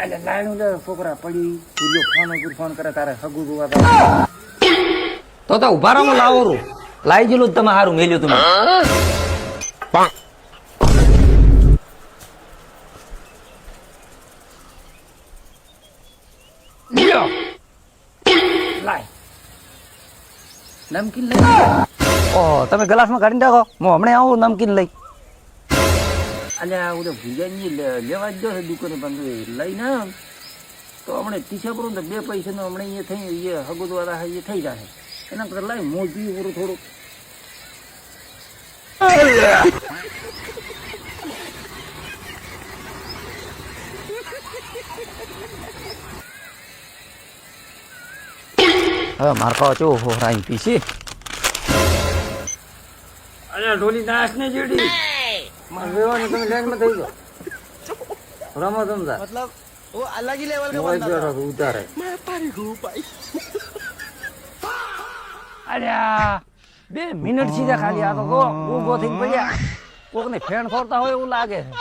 એટલે લાયણું લે છોકરા પડી પૂર્યો ફોન કરે તારે હગું જોવા તો ઉભા રહો લાવો રૂ લાઈ ગયેલું તમે સારું મેલ્યું તમે લાય નમકીન લઈ ઓહ તમે ગ્લાસમાં કાઢીને રાખો હું હમણાં આવું નમકીન લઈ અલ્યા ઓલો ભૂજાની લેવા જ દો દુકાને પણ લઈને તો હમણાં પીછા કરું તો 2 પૈસાનો હમણાં એ થઈ એ હગુદ વાળા એ થઈ જાય એના કરતા લાઈ મોજ પી પૂરું થોડું હવે માર પાવ ચો હો રાઈ પીસી અલ્યા ઢોલી નાશ ને જેડી માર વેવાને તમે લેન્ડ માં થઈ ગયો રમો સમજા मतलब वो अलग ही लेवल का મોજ बंदा था બેઠો ઉતારે मैं पारी हूँ भाई અલ્યા 2 મિનિટ સીધા ખાલી આ તો ઉભો થઈને પડ્યા કોકને ફેણ ખોરતા હોય એવું લાગે છે